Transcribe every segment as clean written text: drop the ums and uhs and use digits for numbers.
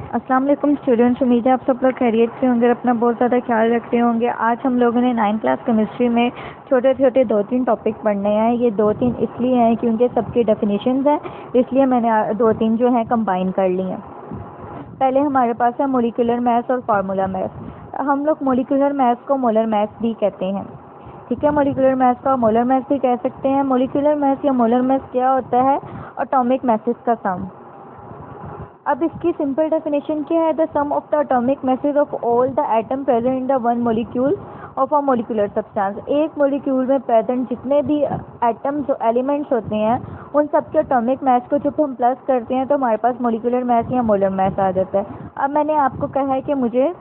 अस्सलाम वालेकुम स्टूडेंट्स, उम्मीद है आप सब लोग खैरियत से होंगे, अपना बहुत ज़्यादा ख्याल रखते होंगे। आज हम लोगों ने 9th क्लास केमिस्ट्री में छोटे छोटे 2-3 टॉपिक पढ़ने हैं। ये 2-3 इसलिए हैं क्योंकि सबकी डेफिनेशंस हैं, इसलिए मैंने 2-3 जो हैं कंबाइन कर ली हैं। पहले हमारे पास है मोलिकुलर मास और फार्मूला मास। हम लोग मोलिकुलर मास को मोलर मास भी कहते हैं, ठीक है। मोलिकुलर मास का मोलर मास भी कह सकते हैं। मोलिकुलर मास या मोलर मास क्या होता है? एटॉमिक मासेस का सम। अब इसकी सिंपल डेफिनेशन क्या है? The sum of the atomic masses of all the atom present in the one molecule of a molecular substance. एक मॉलिक्यूल में प्रेजेंट जितने भी एटम्स एलिमेंट्स होते हैं उन सब के एटॉमिक मास को जब हम प्लस करते हैं तो हमारे पास मोलिकुलर मास या मोलर मास आ जाता है। अब मैंने आपको कहा है कि मुझे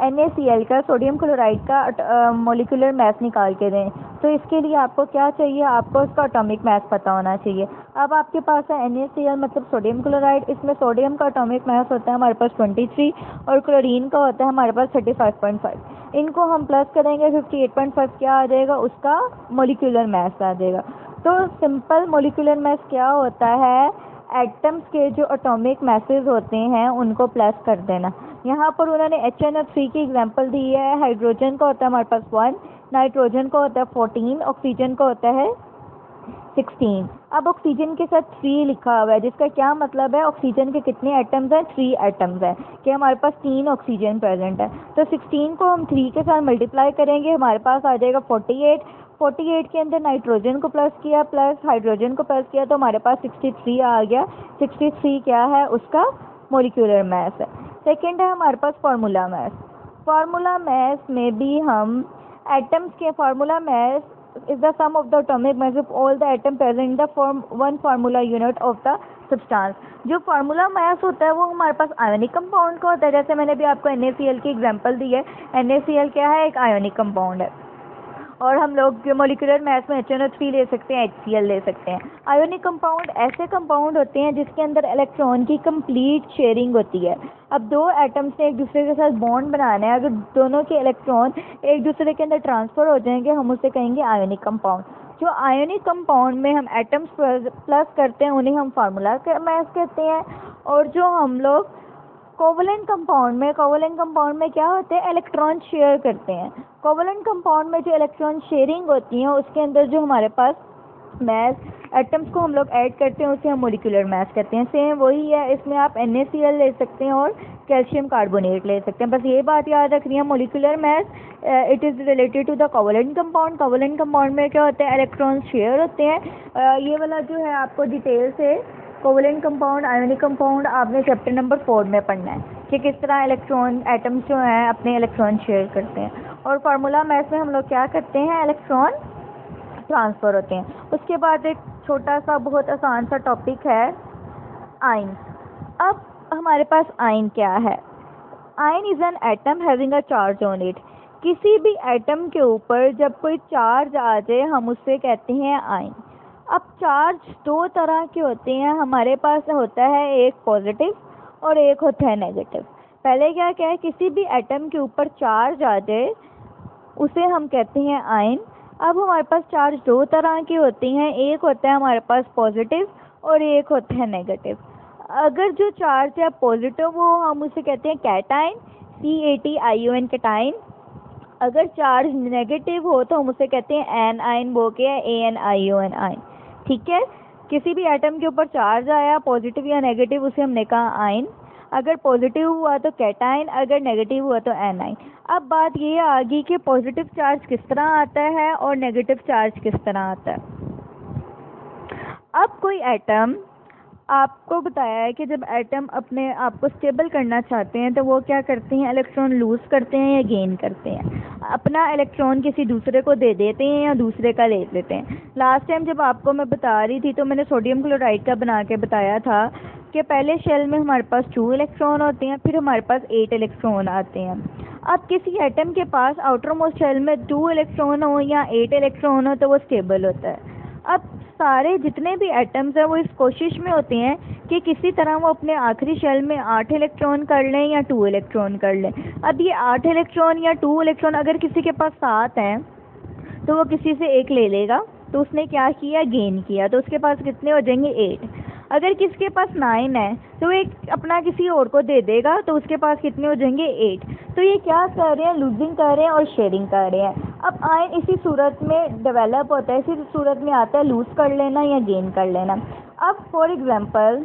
NaCl का, सोडियम क्लोराइड का मोलिकुलर मास निकाल के दें, तो इसके लिए आपको क्या चाहिए? आपको उसका एटॉमिक मास पता होना चाहिए। अब आपके पास है NaCl मतलब सोडियम क्लोराइड। इसमें सोडियम का एटॉमिक मास होता है हमारे पास 23 और क्लोरीन का होता है हमारे पास 35.5। इनको हम प्लस करेंगे 58.5, क्या आ जाएगा? उसका मोलिकुलर मास आ जाएगा। तो सिंपल मोलिकुलर मास क्या होता है? एटम्स के जो एटॉमिक मासेस होते हैं उनको प्लस कर देना। यहाँ पर उन्होंने HNO3 की एग्जांपल दी है। हाइड्रोजन का होता है हमारे पास 1, नाइट्रोजन का होता है 14, ऑक्सीजन का होता है 16। अब ऑक्सीजन के साथ 3 लिखा हुआ है, जिसका क्या मतलब है? ऑक्सीजन के कितने एटम्स हैं? 3 एटम्स हैं, कि हमारे पास 3 ऑक्सीजन प्रेजेंट है। तो 16 को हम 3 के साथ मल्टीप्लाई करेंगे, हमारे पास आ जाएगा 48। 48 के अंदर नाइट्रोजन को प्लस किया प्लस हाइड्रोजन को प्लस किया तो हमारे पास 63 आ गया। 63 क्या है? उसका मोलिकुलर मास है। सेकेंड है हमारे पास फार्मूला मास। फार्मूला मास में भी हम एटम्स के formula mass is the sum of the atomic mass of all the atom present in the one formula unit of the substance। जो फार्मूला मास होता है वो हमारे पास आयोनिक कंपाउंड का होता है। जैसे मैंने भी आपको NaCl की एग्जांपल दी है। NaCl क्या है? एक आयोनिक कंपाउंड है। और हम लोग मोलिकुलर मास में HNO3 ले सकते हैं, HCl ले सकते हैं। आयोनिक कंपाउंड ऐसे कंपाउंड होते हैं जिसके अंदर इलेक्ट्रॉन की कंप्लीट शेयरिंग होती है। अब दो एटम्स ने एक दूसरे के साथ बॉन्ड बनाना है, अगर दोनों के इलेक्ट्रॉन एक दूसरे के अंदर ट्रांसफर हो जाएंगे हम उसे कहेंगे आयोनिक कंपाउंड। जो आयोनिक कंपाउंड में हम एटम्स प्लस करते हैं उन्हें हम फार्मूला मास कहते हैं। और जो हम लोग कोवलेंट कंपाउंड में क्या होते हैं? इलेक्ट्रॉन शेयर करते हैं। कोवलेंट कंपाउंड में जो इलेक्ट्रॉन शेयरिंग होती है उसके अंदर जो हमारे पास मास एटम्स को हम लोग ऐड करते हैं उसे हम मोलिकुलर मास कहते हैं। सेम वही है, इसमें आप NaCl ले सकते हैं और कैल्शियम कार्बोनेट ले सकते हैं। बस ये बात याद रखनी है, molecular mass it is related to the covalent compound. Covalent compound में क्या होता है? इलेक्ट्रॉन शेयर होते हैं। ये वाला जो है आपको डिटेल से कोवलेंट कंपाउंड, आयोनिक कंपाउंड आपने चैप्टर नंबर 4 में पढ़ना है कि किस तरह इलेक्ट्रॉन एटम्स जो हैं अपने इलेक्ट्रॉन शेयर करते हैं। और फार्मूला मास में हम लोग क्या करते हैं? इलेक्ट्रॉन ट्रांसफ़र होते हैं। उसके बाद एक छोटा सा बहुत आसान सा टॉपिक है आयन। अब हमारे पास आयन क्या है? Ion is an atom having a charge on it. किसी भी एटम के ऊपर जब कोई चार्ज आ जाए हम उससे कहते हैं आयन। अब चार्ज दो तरह के होते हैं हमारे पास, होता है एक पॉजिटिव और एक होता है नेगेटिव। पहले क्या क्या है? किसी भी एटम के ऊपर चार्ज आ जाए उसे हम कहते हैं आयन। अब हमारे पास चार्ज दो तरह के होते हैं, एक होता है हमारे पास पॉजिटिव और एक होता है नेगेटिव। अगर जो चार्ज है पॉजिटिव हो हम उसे कहते हैं कैटाइन, CATION कैटाइन। अगर चार्ज नेगेटिव हो तो हम उसे कहते हैं एनाइन, वो क्या है? ANION आयन, ठीक है। किसी भी एटम के ऊपर चार्ज आया पॉजिटिव या नेगेटिव उसे हमने कहा आयन। अगर पॉजिटिव हुआ तो कैटाइन, अगर नेगेटिव हुआ तो एनाइन। अब बात ये आ गई कि पॉजिटिव चार्ज किस तरह आता है और नेगेटिव चार्ज किस तरह आता है। अब कोई एटम, आपको बताया है कि जब एटम अपने आप को स्टेबल करना चाहते हैं तो वो क्या करते हैं? इलेक्ट्रॉन लूज करते हैं या गेन करते हैं। अपना इलेक्ट्रॉन किसी दूसरे को दे देते हैं या दूसरे का ले लेते हैं। लास्ट टाइम जब आपको मैं बता रही थी तो मैंने सोडियम क्लोराइड का बना के बताया था कि पहले शेल में हमारे पास 2 इलेक्ट्रॉन होते हैं, फिर हमारे पास 8 इलेक्ट्रॉन आते हैं। अब किसी एटम के पास आउटर मोस्ट शेल में 2 इलेक्ट्रॉन हो या 8 इलेक्ट्रॉन हो तो वो स्टेबल होता है। अब सारे जितने भी एटम्स हैं वो इस कोशिश में होते हैं कि किसी तरह वो अपने आखिरी शेल में 8 इलेक्ट्रॉन कर लें या 2 इलेक्ट्रॉन कर लें। अब ये 8 इलेक्ट्रॉन या 2 इलेक्ट्रॉन अगर किसी के पास 7 हैं तो वो किसी से एक ले लेगा, तो उसने क्या किया? गेन किया, तो उसके पास कितने हो जाएंगे? 8। अगर किसके पास 9 है तो एक अपना किसी और को दे देगा तो उसके पास कितने हो जाएंगे 8। तो ये क्या कर रहे हैं, लूजिंग कर रहे हैं और शेयरिंग कर रहे हैं। अब आयन इसी सूरत में डेवलप होता है, इसी सूरत में आता है लूज कर लेना या गेन कर लेना। अब फॉर एग्जांपल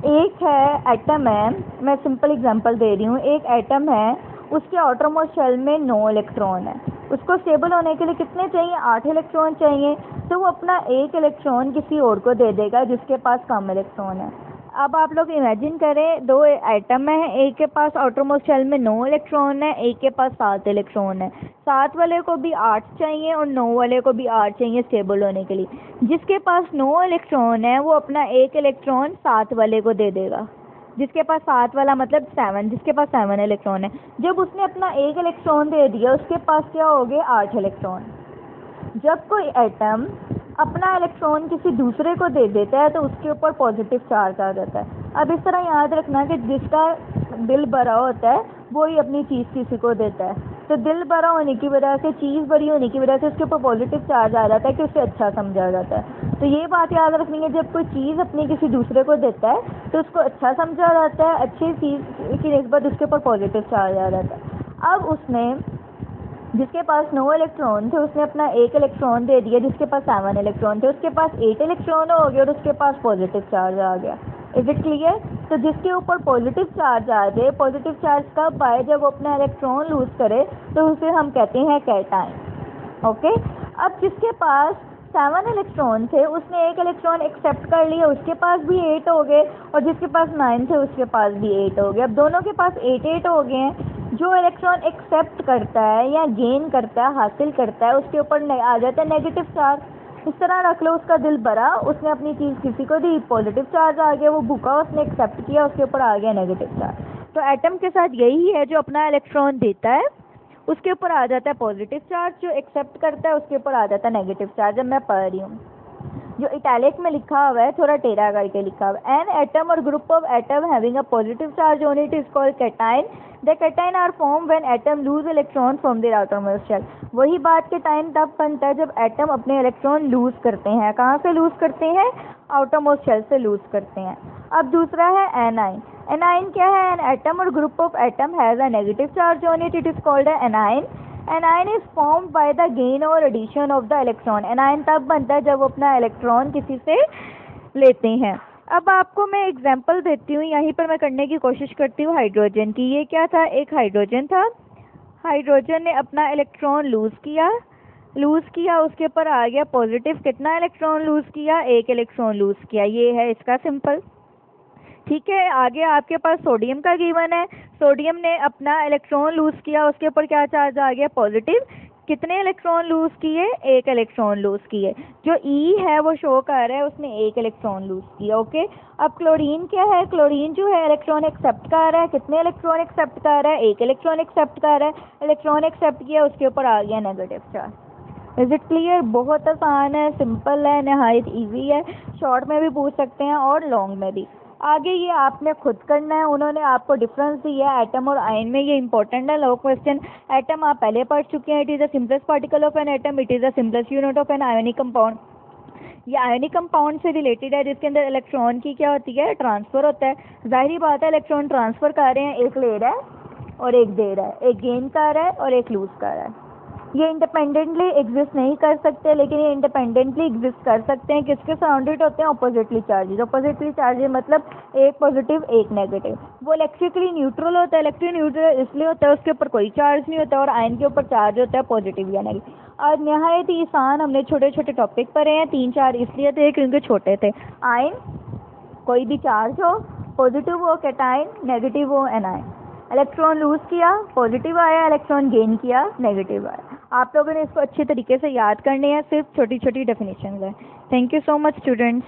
एक है एटम है, मैं सिंपल एग्जांपल दे रही हूँ, एक एटम है, उसके आउटरमोस्ट शेल में 9 इलेक्ट्रॉन है। उसको स्टेबल होने के लिए कितने चाहिए, 8 इलेक्ट्रॉन चाहिए। तो वो अपना 1 इलेक्ट्रॉन किसी और को दे देगा जिसके पास कम इलेक्ट्रॉन है। अब आप लोग इमेजिन करें, 2 एटम है, एक के पास आउटरमोस्ट शेल में 9 इलेक्ट्रॉन है, एक के पास 7 इलेक्ट्रॉन है। 7 वाले को भी 8 चाहिए और 9 वाले को भी 8 चाहिए स्टेबल होने के लिए। जिसके पास 9 इलेक्ट्रॉन है वो अपना 1 इलेक्ट्रॉन 7 वाले को दे देगा, जिसके पास 7 वाला मतलब 7, जिसके पास 7 इलेक्ट्रॉन है। जब उसने अपना 1 इलेक्ट्रॉन दे दिया, उसके पास क्या हो गए, 8 इलेक्ट्रॉन। जब कोई एटम अपना इलेक्ट्रॉन किसी दूसरे को दे देता है तो उसके ऊपर पॉजिटिव चार्ज आ जाता है। अब इस तरह याद रखना कि जिसका दिल भरा होता है वो ही अपनी चीज़ किसी को देता है। तो दिल भरा होने की वजह से, चीज़ भरी होने की वजह से उसके ऊपर पॉजिटिव चार्ज आ जाता है कि उसे अच्छा समझा जाता है। तो ये बात याद रखनी है, जब कोई चीज़ अपनी किसी दूसरे को देता है तो उसको अच्छा समझा जाता है, अच्छी चीज़ की निस्बत उसके ऊपर पॉजिटिव चार्ज आ जाता है। अब उसने जिसके पास 9 इलेक्ट्रॉन थे उसने अपना 1 इलेक्ट्रॉन दे दिया, जिसके पास 7 इलेक्ट्रॉन थे उसके पास 8 इलेक्ट्रॉन हो गया और उसके पास पॉजिटिव चार्ज आ गया। Is it clear? तो जिसके ऊपर पॉजिटिव चार्ज आ जाए, पॉजिटिव चार्ज कब आए, जब वो अपना इलेक्ट्रॉन लूज करे, तो उसे हम कहते हैं कैटायन। ओके। अब जिसके पास 7 इलेक्ट्रॉन थे उसने 1 इलेक्ट्रॉन एक्सेप्ट कर लिया, उसके पास भी 8 हो गए, और जिसके पास 9 थे उसके पास भी 8 हो गए। अब दोनों के पास 8 हो गए हैं। जो इलेक्ट्रॉन एक्सेप्ट करता है या गेन करता है, हासिल करता है, उसके ऊपर आ जाता है नेगेटिव चार्ज। इस तरह रख लो, उसका दिल भरा, उसने अपनी चीज़ किसी को दी, पॉजिटिव चार्ज आ गया, वो भूखा, उसने एक्सेप्ट किया, उसके ऊपर आ गया नेगेटिव चार्ज। तो एटम के साथ यही है, जो अपना इलेक्ट्रॉन देता है उसके ऊपर आ जाता है पॉजिटिव चार्ज, जो एक्सेप्ट करता है उसके ऊपर आ जाता है नेगेटिव चार्ज। अब मैं पढ़ रही हूँ, जो इटैलिक में लिखा हुआ है थोड़ा टेढ़ा करके लिखा हुआ है। एन एटम और group of atom having a positive charge on it is called cation. The cation are form when atom lose electron from their outermost shell. वही बात, कैटायन तब बनता है जब एटम अपने इलेक्ट्रॉन लूज करते हैं। कहाँ से लूज करते हैं? आउटरमोस्ट शेल से लूज करते हैं। अब दूसरा है एनाइन। एनाइन क्या है? एन एटम और group of atom has a negative charge on it is called anion. Anion is formed by the gain और addition of the electron. Anion तब बनता है जब वो अपना इलेक्ट्रॉन किसी से लेते हैं। अब आपको मैं एग्जांपल देती हूँ, यहीं पर मैं करने की कोशिश करती हूँ हाइड्रोजन की। ये क्या था? एक हाइड्रोजन था। हाइड्रोजन ने अपना इलेक्ट्रॉन लूज किया, उसके ऊपर आ गया पॉजिटिव। कितना इलेक्ट्रॉन लूज किया? 1 इलेक्ट्रॉन लूज किया। ये है इसका सिंपल। ठीक है, आगे आपके पास सोडियम का गिवन है। सोडियम ने अपना इलेक्ट्रॉन लूज किया, उसके ऊपर क्या चार्ज आ गया? पॉजिटिव। कितने इलेक्ट्रॉन लूज किए? 1 इलेक्ट्रॉन लूज किए। जो ई है वो शो कर रहा है उसने 1 इलेक्ट्रॉन लूज किया। ओके। अब क्लोरीन क्या है? क्लोरीन जो है इलेक्ट्रॉन एक्सेप्ट कर रहा है। कितने इलेक्ट्रॉन एक्सेप्ट कर रहा है? 1 इलेक्ट्रॉन एक्सेप्ट कर रहा है। इलेक्ट्रॉन एक्सेप्ट किया, उसके ऊपर आ गया negative charge. Is it clear? बहुत आसान है, सिंपल है, नहायत ईजी है। शॉर्ट में भी पूछ सकते हैं और लॉन्ग में भी। आगे ये आपने खुद करना है। उन्होंने आपको डिफरेंस दिया है एटम और आयन में, ये इंपॉर्टेंट है। लो क्वेश्चन। एटम आप पहले पढ़ चुके हैं। It is the simplest particle of an atom, it is the simplest unit of an ionic compound. ये आयोनिक कंपाउंड से रिलेटेड है, जिसके अंदर इलेक्ट्रॉन की क्या होती है? ट्रांसफर होता है। जाहिर बात है इलेक्ट्रॉन ट्रांसफर कर रहे हैं, एक ले रहा है और एक दे रहा है, एक गेन कर रहा है और एक लूज कर रहा है। ये इंडिपेंडेंटली एग्जिस्ट नहीं कर सकते, लेकिन ये इंडिपेंडेंटली एग्जिस्ट कर सकते हैं। किसके सराउंडेड होते हैं? Oppositely charges. ऑपोजिटली चार्जेज मतलब एक पॉजिटिव एक नेगेटिव। वो इलेक्ट्रिकली न्यूट्रल होता है। इलेक्ट्रिक न्यूट्रल इसलिए होता है उसके ऊपर कोई चार्ज नहीं होता, और आयन के ऊपर चार्ज होता है पॉजिटिव या नेगेटिव। और नहायत ही आसान, हमने छोटे छोटे टॉपिक पढ़े हैं। 3-4 इसलिए थे क्योंकि छोटे थे। आयन कोई भी चार्ज हो, पॉजिटिव हो कैटायन, नेगेटिव हो एनायन। इलेक्ट्रॉन लूज किया, पॉजिटिव आया, इलेक्ट्रॉन गेन किया, नेगेटिव आया। आप लोगों ने इसको अच्छे तरीके से याद करनी है, सिर्फ छोटी छोटी डेफिनेशन है। Thank you so much students.